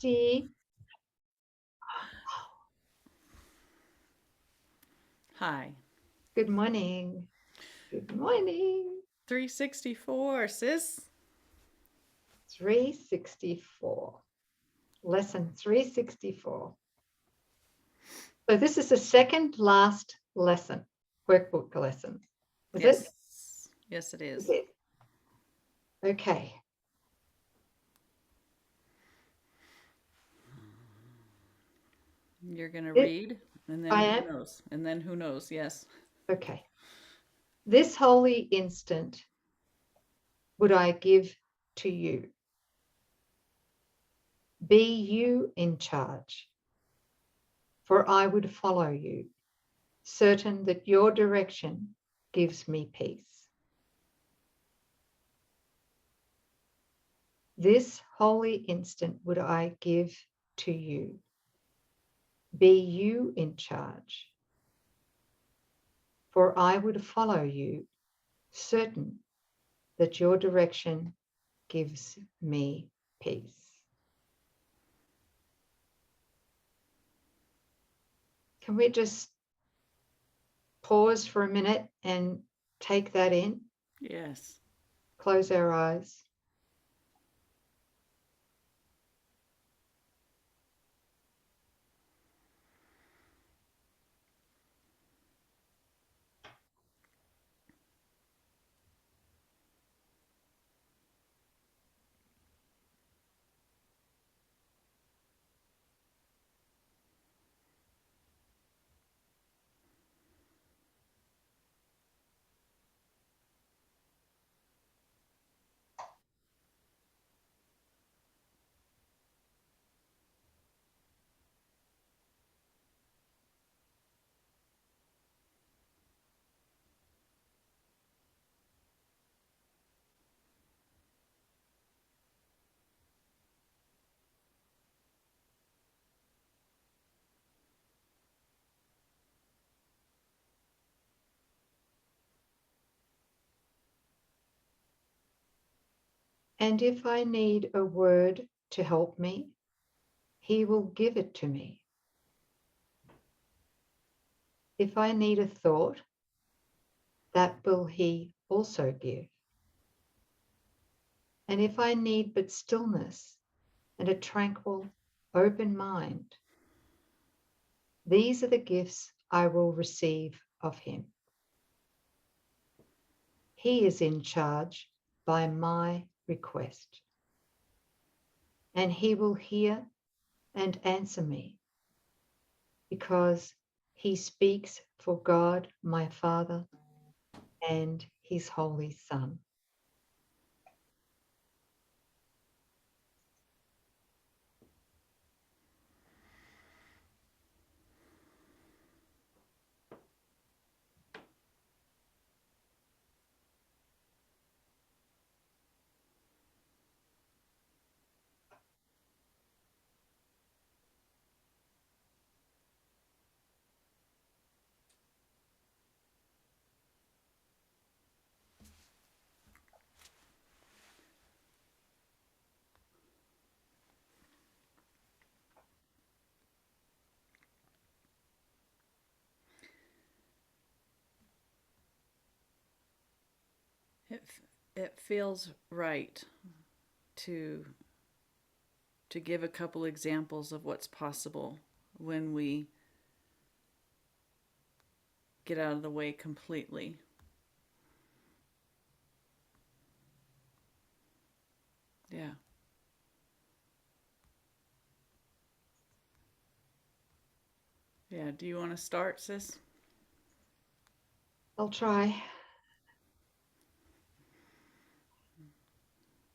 360. Hi. Good morning. Good morning. 364, sis. 364. Lesson 364. So this is the second last lesson, workbook lesson. Is it? Yes. Yes, it Is is. it? Okay. You're going to It, read, and then I who am. knows? And then who knows? Yes. Okay. This holy instant would I give to you. Be you in charge, for I would follow you, certain that your direction gives me peace. This holy instant would I give to you. Be you in charge, for I would follow you, certain that your direction gives me peace. Can we just pause for a minute and take that in? Yes. Close our eyes. And if I need a word to help me, he will give it to me. If I need a thought, that will he also give. And if I need but stillness and a tranquil, open mind, these are the gifts I will receive of him. He is in charge by my request, and he will hear and answer me, because he speaks for God, my Father, and his Holy Son. It, it feels right to to give a couple examples of what's possible when we get out of the way completely. Yeah. Yeah. Do you want to start, sis? I'll try.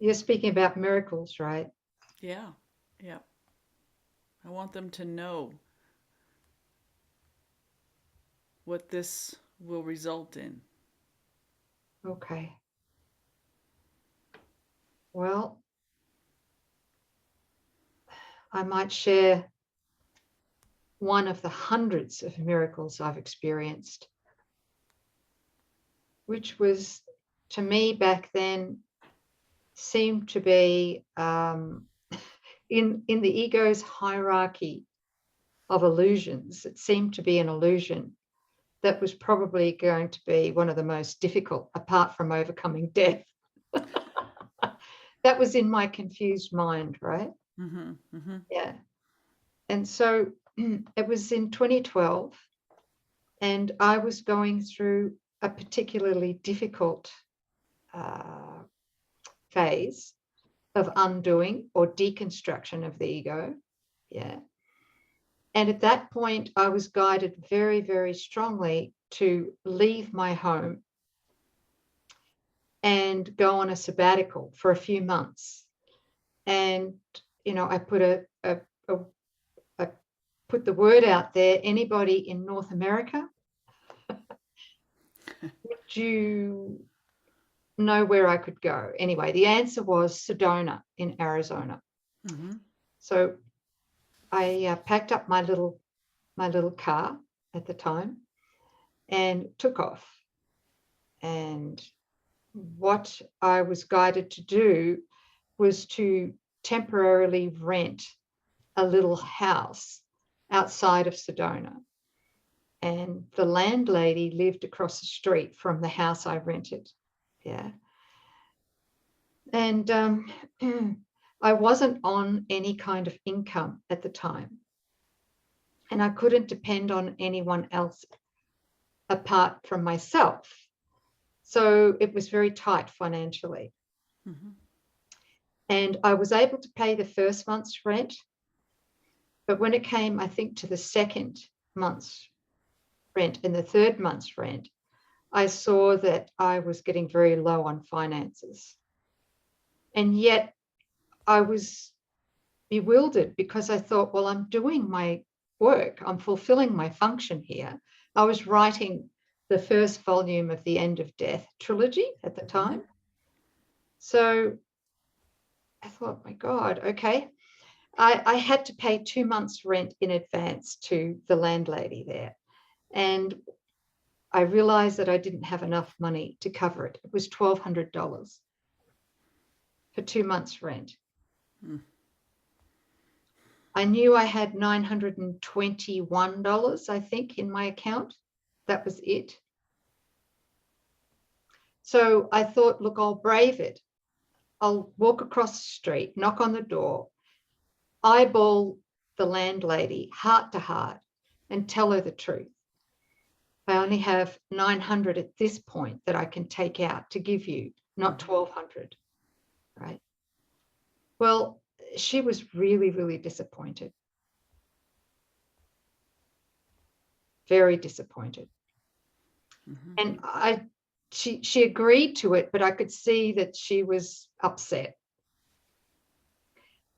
You're speaking about miracles, right? Yeah. Yeah. I want them to know what this will result in. Okay. Well, I might share one of the hundreds of miracles I've experienced, which was, to me back then, seemed to be in the ego's hierarchy of illusions, it seemed to be an illusion that was probably going to be one of the most difficult, apart from overcoming death. That was in my confused mind, right? Mm-hmm. Mm-hmm. Yeah. And so it was in 2012, and I was going through a particularly difficult phase of undoing or deconstruction of the ego. Yeah. And at that point, I was guided very, very strongly to leave my home and go on a sabbatical for a few months. And, you know, I put put the word out there. Anybody in North America, would you know where I could go? Anyway, the answer was Sedona in Arizona. Mm-hmm. So I packed up my little car at the time and took off. And what I was guided to do was to temporarily rent a little house outside of Sedona. And the landlady lived across the street from the house I rented. Yeah. And I wasn't on any kind of income at the time. And I couldn't depend on anyone else apart from myself. So it was very tight financially. Mm-hmm. And I was able to pay the first month's rent. But when it came, I think, to the second month's rent and the third month's rent, I saw that I was getting very low on finances. And yet I was bewildered because I thought, well, I'm doing my work. I'm fulfilling my function here. I was writing the first volume of the End of Death trilogy at the time. So I thought, my God, okay. I had to pay 2 months' rent in advance to the landlady there. And I realized that I didn't have enough money to cover it. It was $1,200 for 2 months' rent. Mm. I knew I had $921, I think, in my account. That was it. So I thought, look, I'll brave it. I'll walk across the street, knock on the door, eyeball the landlady heart to heart and tell her the truth. I only have 900 at this point that I can take out to give you, not 1,200, right? Well, she was really, really disappointed. Very disappointed. Mm-hmm. And she agreed to it, but I could see that she was upset.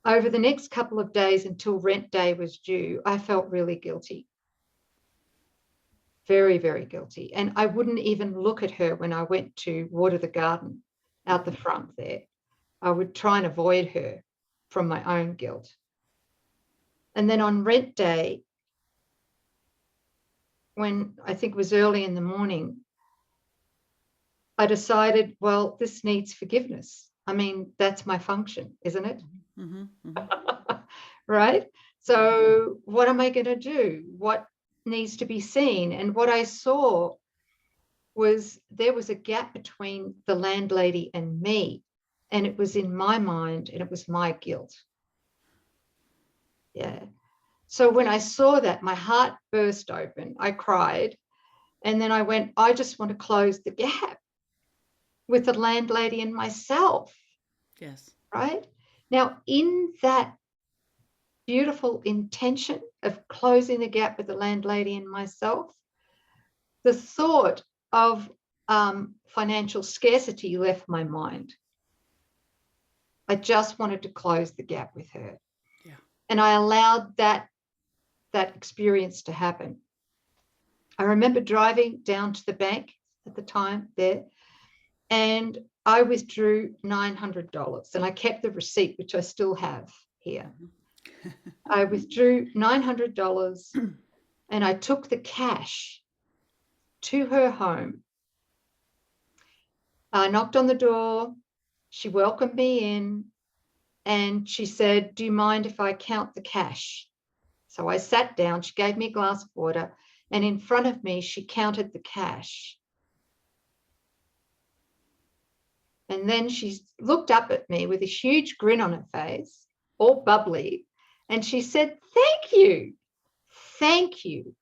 Over the next couple of days until rent day was due, I felt really guilty. Very, very guilty. And I wouldn't even look at her when I went to water the garden out the front there. I would try and avoid her from my own guilt. And then on rent day, when I think it was early in the morning, I decided, well, this needs forgiveness. I mean, that's my function, isn't it? Mm-hmm. Mm-hmm. Right? So what am I going to do? What needs to be seen? And what I saw was there was a gap between the landlady and me. And it was in my mind and it was my guilt. Yeah. So when I saw that, my heart burst open. I cried. And then I went, I just want to close the gap with the landlady and myself. Yes. Right? Now, in that beautiful intention of closing the gap with the landlady and myself, the thought of financial scarcity left my mind. I just wanted to close the gap with her. Yeah. And I allowed that experience to happen. I remember driving down to the bank at the time there, and I withdrew $900, and I kept the receipt, which I still have here. I withdrew $900 and I took the cash to her home. I knocked on the door. She welcomed me in. and she said, do you mind if I count the cash? So I sat down, she gave me a glass of water, and in front of me, she counted the cash. And then she looked up at me with a huge grin on her face, all bubbly, and she said, thank you. Thank you.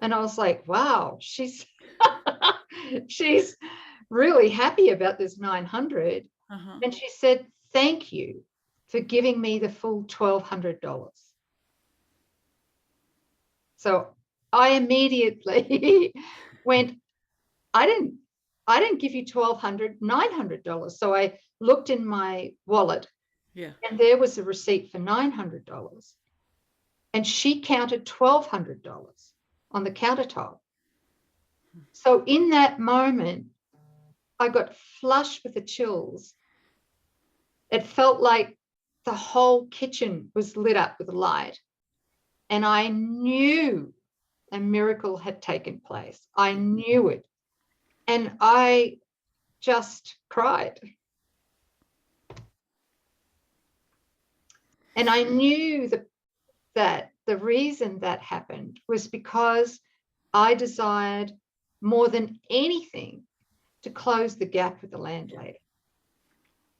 And I was like, wow, she's she's really happy about this 900. And she said, thank you for giving me the full $1,200. So I immediately went, I didn't give you $1,200, $900. So I looked in my wallet, and there was a receipt for $900. And she counted $1,200 on the countertop. So in that moment, I got flushed with the chills. It felt like the whole kitchen was lit up with light. And I knew a miracle had taken place. I knew it. And I just cried. And I knew that the reason that happened was because I desired more than anything to close the gap with the landlady.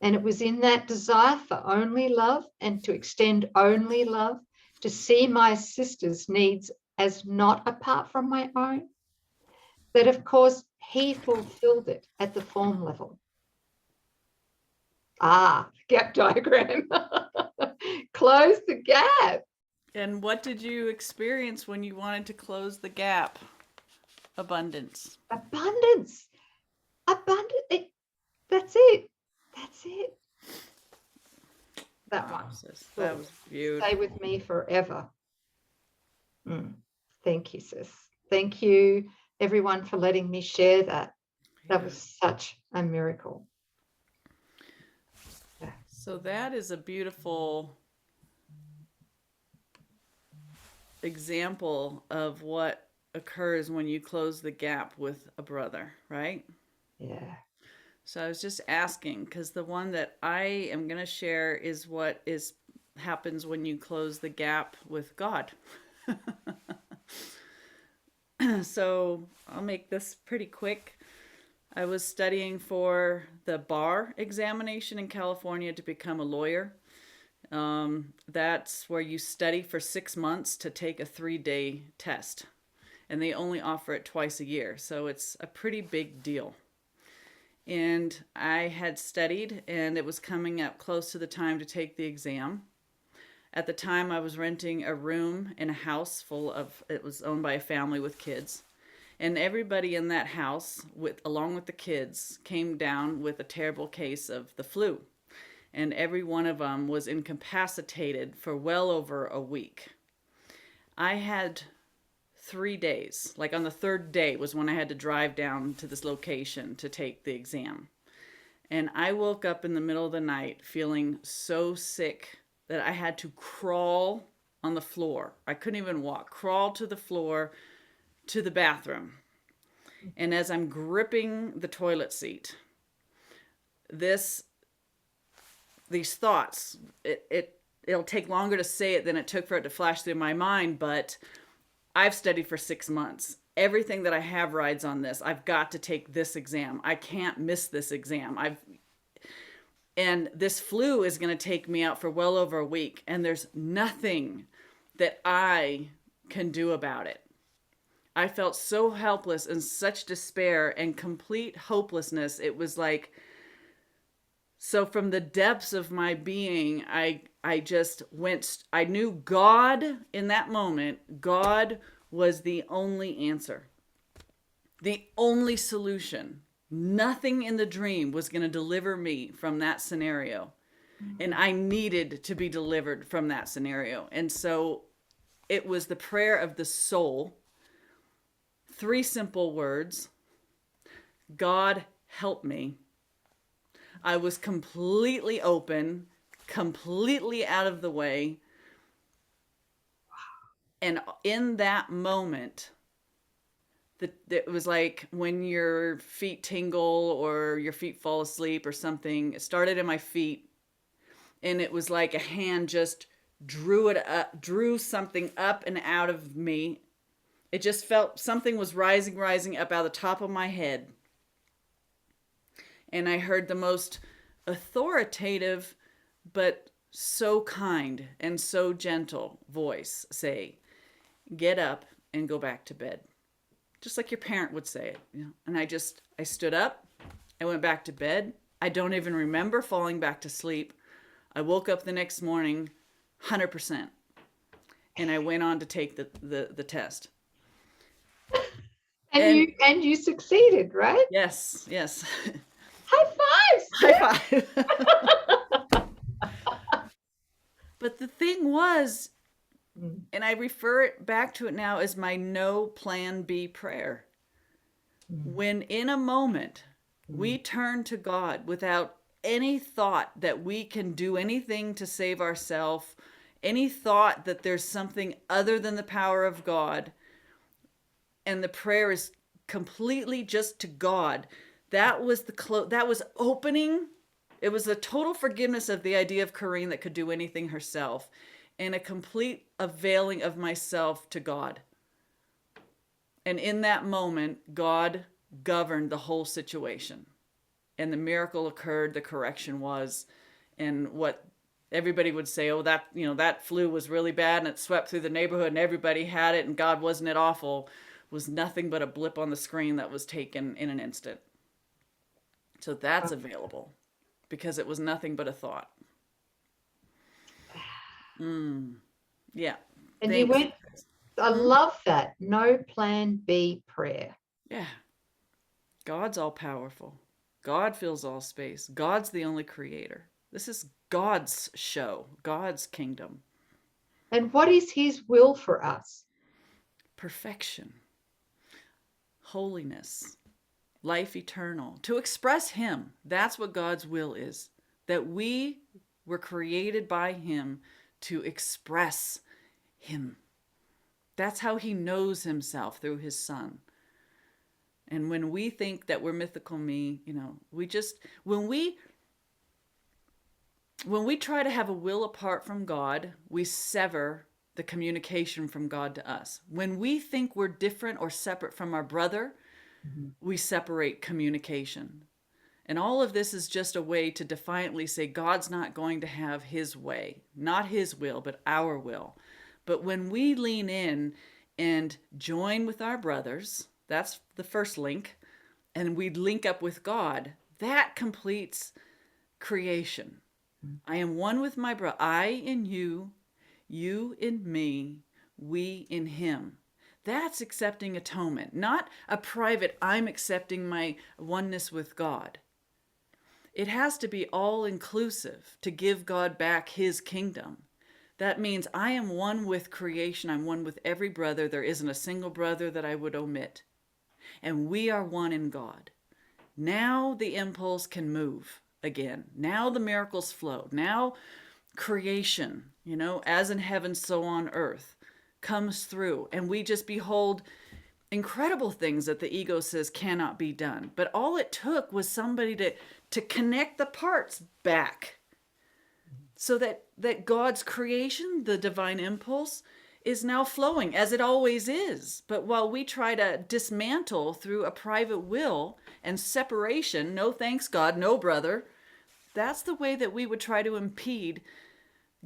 And it was in that desire for only love and to extend only love, to see my sister's needs as not apart from my own, that of course he fulfilled it at the form level. Gap diagram. Close the gap. And what did you experience when you wanted to close the gap? Abundance. Abundance. Abundance. That's it. That's it. That one. That was beautiful. Stay with me forever. Thank you, sis. Thank you, everyone, for letting me share that. That was such a miracle. Yeah. So that is a beautiful example of what occurs when you close the gap with a brother, right? Yeah. So I was just asking, because the one that I am going to share is what happens when you close the gap with God. So I'll make this pretty quick. I was studying for the bar examination in California to become a lawyer. That's where you study for 6 months to take a 3-day test. And they only offer it twice a year. So it's a pretty big deal. And I had studied, and it was coming up close to the time to take the exam. At the time, I was renting a room in a house it was owned by a family with kids. And everybody in that house, along with the kids, came down with a terrible case of the flu. And every one of them was incapacitated for well over a week. I had 3 days. Like on the 3rd day was when I had to drive down to this location to take the exam. And I woke up in the middle of the night feeling so sick that I had to crawl on the floor. I couldn't even walk. Crawl to the floor to the bathroom. And as I'm gripping the toilet seat, these thoughts, it'll take longer to say it than it took for it to flash through my mind, but I've studied for 6 months. Everything that I have rides on this. I've got to take this exam. I can't miss this exam. And this flu is going to take me out for well over a week. And there's nothing that I can do about it. I felt so helpless and such despair and complete hopelessness. It was like, so from the depths of my being, I just went, I knew God in that moment. God was the only answer, the only solution. Nothing in the dream was going to deliver me from that scenario. And I needed to be delivered from that scenario. And so it was the prayer of the soul. 3 simple words. God, help me. I was completely open, completely out of the way. And in that moment, it was like when your feet tingle or your feet fall asleep or something. It started in my feet. and it was like a hand just drew something up and out of me. It just felt something was rising up out of the top of my head. And I heard the most authoritative, but so kind and so gentle voice say, "Get up and go back to bed." Just like your parent would say it, you know. And I stood up, I went back to bed. I don't even remember falling back to sleep. I woke up the next morning 100%. And I went on to take the test. And you succeeded, right? Yes. High fives. High five. But the thing was, and I refer it back to it now as my no plan B prayer. When in a moment we turn to God without any thought that we can do anything to save ourselves, any thought that there's something other than the power of God, and the prayer is completely just to God, that was opening. It was a total forgiveness of the idea of Coreen that could do anything herself, and a complete availing of myself to God. And in that moment, God governed the whole situation. And the miracle occurred, the correction was, and what everybody would say, oh, that flu was really bad and it swept through the neighborhood and everybody had it and God, wasn't it awful, was nothing but a blip on the screen that was taken in an instant. So that's available because it was nothing but a thought. Yeah. And Thanks. you went, I love that. No plan B prayer. Yeah. God's all powerful. God fills all space. God's the only creator. This is God's show, God's kingdom. And what is his will for us? Perfection, holiness, life eternal. To express him, that's what God's will is. That we were created by him to express him. That's how he knows himself, through his son. And when we think that we're mythical me, when we try to have a will apart from God, we sever the communication from God to us. When we think we're different or separate from our brother, we separate communication. And all of this is just a way to defiantly say God's not going to have his way, not his will, but our will. But when we lean in and join with our brothers, that's the first link, and we link up with God, that completes creation. I am one with my brother. I in you, you in me, we in him. That's accepting atonement, not a private, I'm accepting my oneness with God. It has to be all inclusive to give God back his kingdom. That means I am one with creation. I'm one with every brother. There isn't a single brother that I would omit. And we are one in God. Now the impulse can move again. Now the miracles flow. Now creation, as in heaven, so on earth, comes through. And we just behold incredible things that the ego says cannot be done. But all it took was somebody to connect the parts back. So that God's creation, the divine impulse, is now flowing as it always is. But while we try to dismantle through a private will and separation, no thanks God, no brother, that's the way that we would try to impede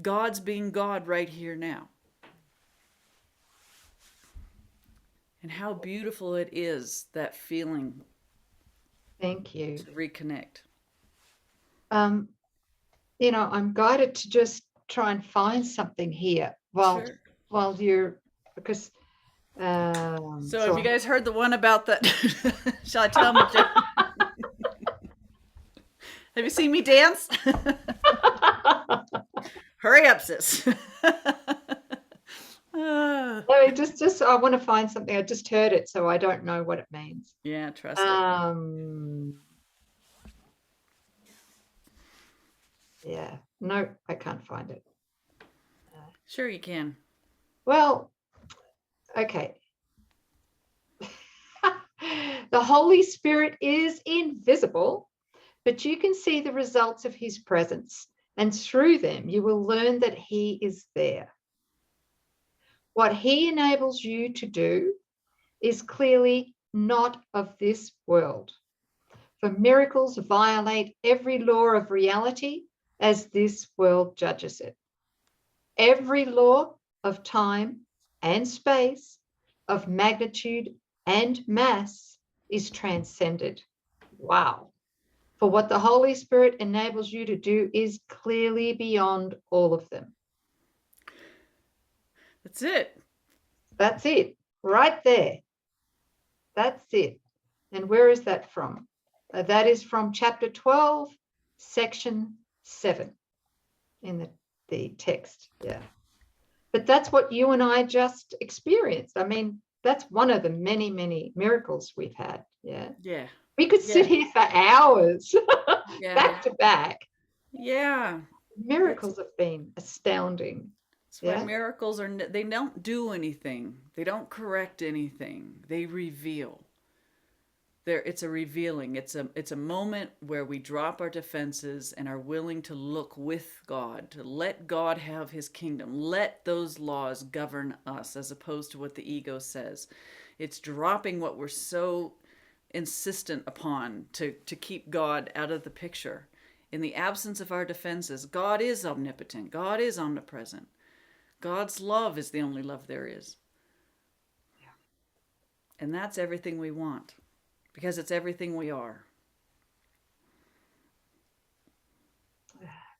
God's being God right here now. And how beautiful it is, that feeling. Thank you. To reconnect. I'm guided to just try and find something here while you're, because so have you guys heard the one about the shall I tell them? Have you seen me dance? Hurry up, sis. No, just I want to find something. I just heard it, so I don't know what it means. Yeah, trust it. Yeah, no, I can't find it. Sure you can. Well, okay. The Holy Spirit is invisible, but you can see the results of his presence. and through them you will learn that he is there. What he enables you to do is clearly not of this world. For miracles violate every law of reality as this world judges it. Every law of time and space, of magnitude and mass is transcended. Wow. For what the Holy Spirit enables you to do is clearly beyond all of them. That's it. That's it. Right there. That's it. And where is that from? That is from chapter 12, section 7 in the text. Yeah. But that's what you and I just experienced. I mean, that's one of the many, many miracles we've had. Yeah. Yeah. We could sit here for hours back to back. Yeah. Miracles have been astounding. That's why miracles are, they don't do anything. They don't correct anything. They reveal. It's a revealing. It's a moment where we drop our defenses and are willing to look with God, to let God have his kingdom. Let those laws govern us as opposed to what the ego says. It's dropping what we're so insistent upon to keep God out of the picture. In the absence of our defenses, God is omnipotent. God is omnipresent. God's love is the only love there is. Yeah. And that's everything we want, because it's everything we are.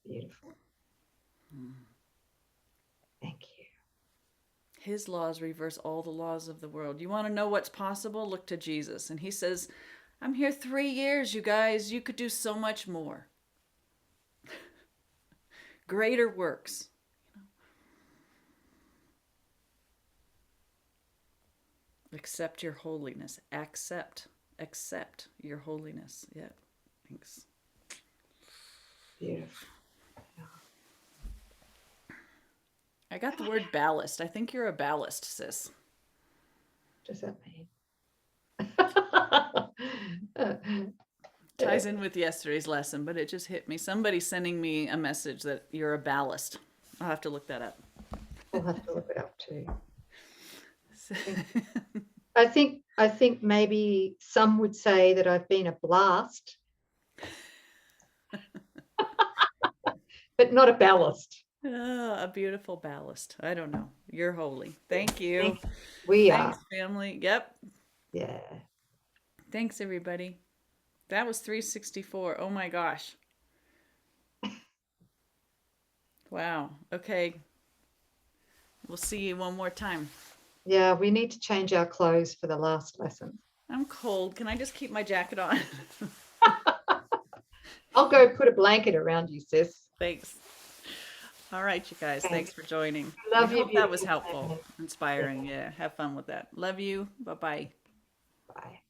Beautiful. Thank you. His laws reverse all the laws of the world. You want to know what's possible? Look to Jesus. And he says, I'm here 3 years, you guys. You could do so much more. Greater works. Accept your holiness. Accept your holiness. Yeah, thanks. Beautiful. I got the word ballast. I think you're a ballast, sis. What does that mean? Ties in with yesterday's lesson, but it just hit me. Somebody's sending me a message that you're a ballast. I'll have to look that up. We'll have to look it up too. I think maybe some would say that I've been a blast, but not a ballast. A beautiful ballast. I don't know. You're holy. Thank you. Thanks, family. Yep. Yeah. Thanks, everybody. That was 364. Oh my gosh. Wow. Okay. We'll see you one more time. Yeah, we need to change our clothes for the last lesson. I'm cold. Can I just keep my jacket on? I'll go put a blanket around you, sis. Thanks. All right, you guys. Thanks for joining. Love I you. hope that was helpful, inspiring. Yeah, have fun with that. Love you. Bye-bye. Bye.